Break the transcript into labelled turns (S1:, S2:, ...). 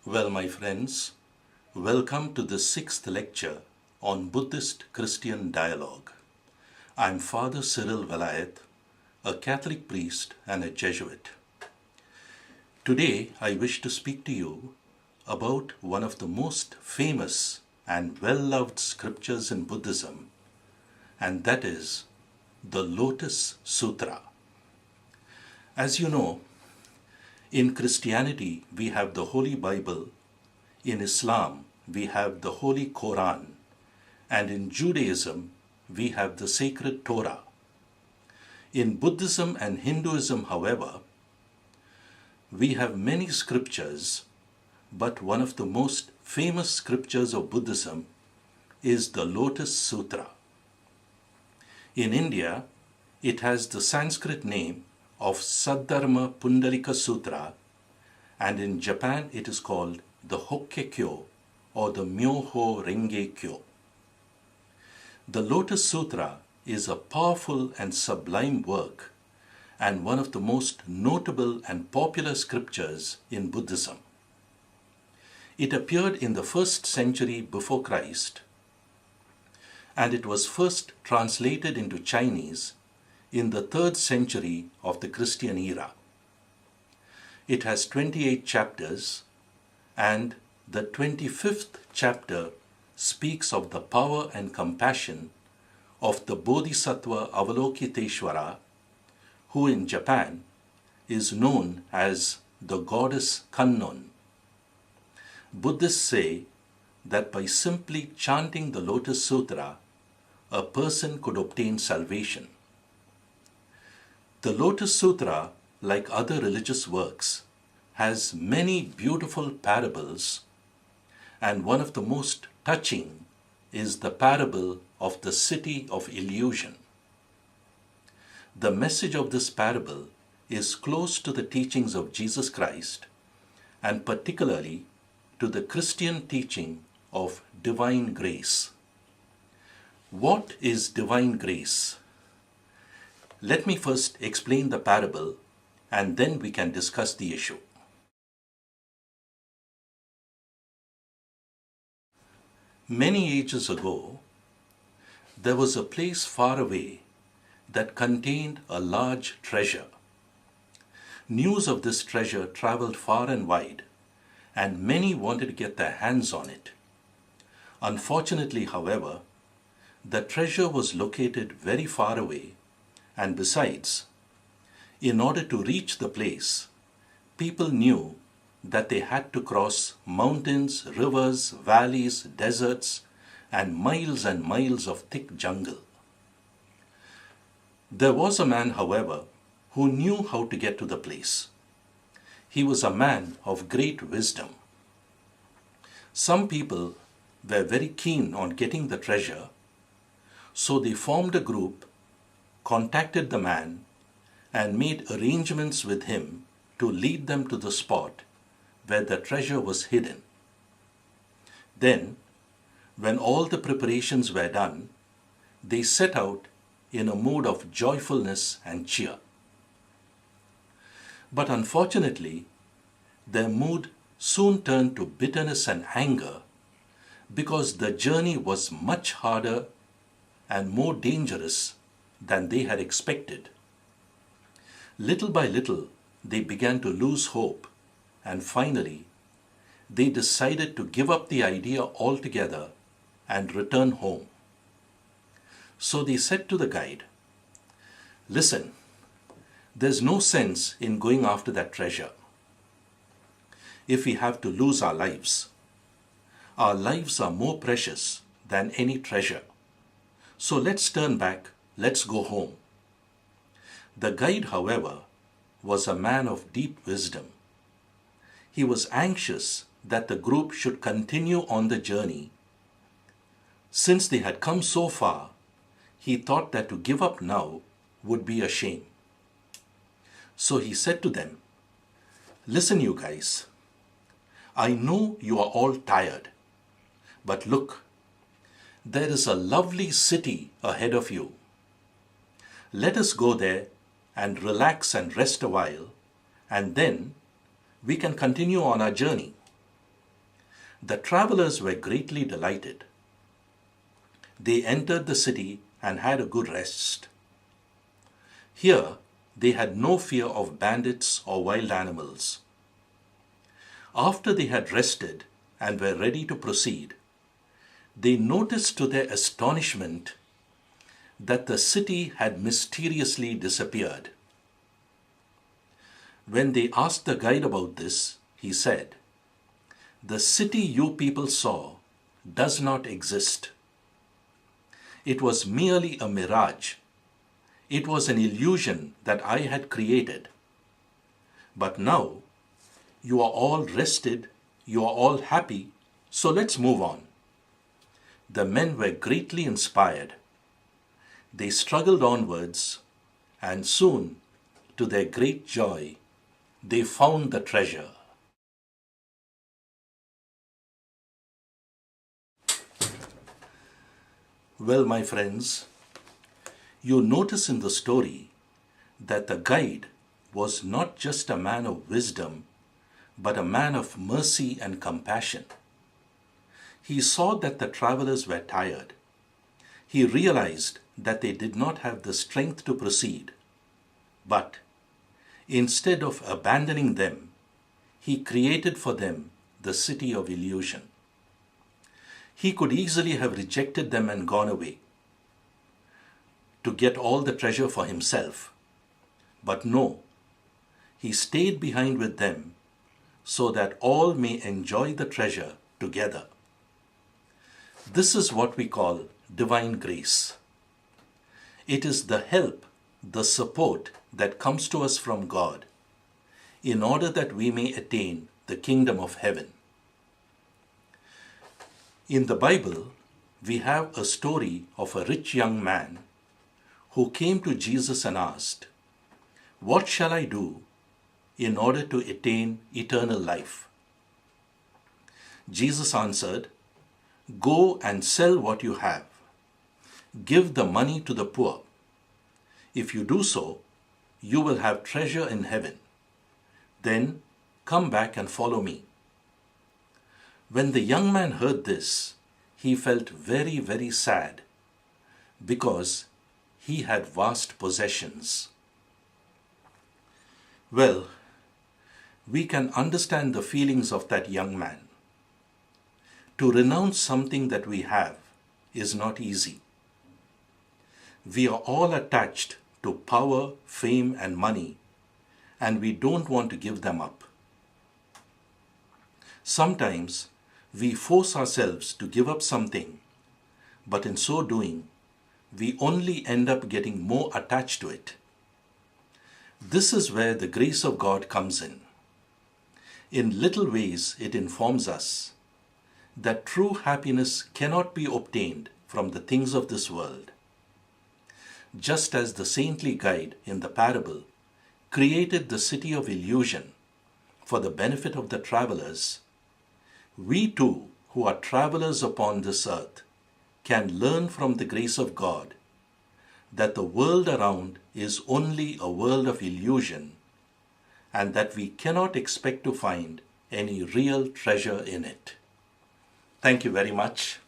S1: Well, my friends, welcome to the sixth lecture on Buddhist-Christian dialogue. I'm Father Cyril Veliath, a Catholic priest and a Jesuit. Today, I wish to speak to you about one of the most famous and well-loved scriptures in Buddhism, and that is the Lotus Sutra. As you know, in Christianity, we have the Holy Bible. In Islam, we have the Holy Quran. And in Judaism, we have the sacred Torah. In Buddhism and Hinduism, however, we have many scriptures, but one of the most famous scriptures of Buddhism is the Lotus Sutra. In India, it has the Sanskrit name of Saddharma Pundalika Sutra, and in Japan it is called the Hokkekyo or the Myoho Renge Kyo. The Lotus Sutra is a powerful and sublime work and one of the most notable and popular scriptures in Buddhism. It appeared in the 1st century before Christ, and it was first translated into Chinese in the 3rd century of the Christian era. It has 28 chapters, and the 25th chapter speaks of the power and compassion of the Bodhisattva Avalokiteshvara, who in Japan is known as the goddess Kannon. Buddhists say that by simply chanting the Lotus Sutra, a person could obtain salvation. The Lotus Sutra, like other religious works, has many beautiful parables, and one of the most touching is the parable of the city of illusion. The message of this parable is close to the teachings of Jesus Christ, and particularly to the Christian teaching of divine grace. What is divine grace? Let me first explain the parable, and then we can discuss the issue. Many ages ago, there was a place far away that contained a large treasure. News of this treasure traveled far and wide, and many wanted to get their hands on it. Unfortunately, however, the treasure was located very far away, and besides, in order to reach the place, people knew that they had to cross mountains, rivers, valleys, deserts, and miles of thick jungle. There was a man, however, who knew how to get to the place. He was a man of great wisdom. Some people were very keen on getting the treasure, so they formed a group, contacted the man, and made arrangements with him to lead them to the spot where the treasure was hidden. Then, when all the preparations were done, they set out in a mood of joyfulness and cheer. But unfortunately, their mood soon turned to bitterness and anger because the journey was much harder and more dangerous than they had expected. Little by little, they began to lose hope, and finally, they decided to give up the idea altogether and return home. So they said to the guide, "Listen, there's no sense in going after that treasure. If we have to lose our lives are more precious than any treasure. So let's turn back, let's go home." The guide, however, was a man of deep wisdom. He was anxious that the group should continue on the journey. Since they had come so far, he thought that to give up now would be a shame. So he said to them, "Listen, you guys, I know you are all tired, but look, there is a lovely city ahead of you. Let us go there and relax and rest a while, and then we can continue on our journey." The travelers were greatly delighted. They entered the city and had a good rest. Here, they had no fear of bandits or wild animals. After they had rested and were ready to proceed, they noticed to their astonishment that the city had mysteriously disappeared. When they asked the guide about this, he said, "The city you people saw does not exist. It was merely a mirage. It was an illusion that I had created. But now, you are all rested, you are all happy, so let's move on." The men were greatly inspired. They struggled onwards, and soon, to their great joy, they found the treasure. Well, my friends, you notice in the story that the guide was not just a man of wisdom, but a man of mercy and compassion. He saw that the travelers were tired. He realized that they did not have the strength to proceed. But instead of abandoning them, he created for them the city of illusion. He could easily have rejected them and gone away to get all the treasure for himself. But no, he stayed behind with them so that all may enjoy the treasure together. This is what we call divine grace. It is the help, the support that comes to us from God in order that we may attain the kingdom of heaven. In the Bible, we have a story of a rich young man who came to Jesus and asked, "What shall I do in order to attain eternal life?" Jesus answered, "Go and sell what you have. Give the money to the poor. If you do so, you will have treasure in heaven. Then come back and follow me." When the young man heard this, he felt very, very sad because he had vast possessions. Well, we can understand the feelings of that young man. To renounce something that we have is not easy. We are all attached to power, fame, and money, and we don't want to give them up. Sometimes we force ourselves to give up something, but in so doing, we only end up getting more attached to it. This is where the grace of God comes in. In little ways, it informs us that true happiness cannot be obtained from the things of this world. Just as the saintly guide in the parable created the city of illusion for the benefit of the travelers, we too, who are travelers upon this earth, can learn from the grace of God that the world around is only a world of illusion and that we cannot expect to find any real treasure in it. Thank you very much.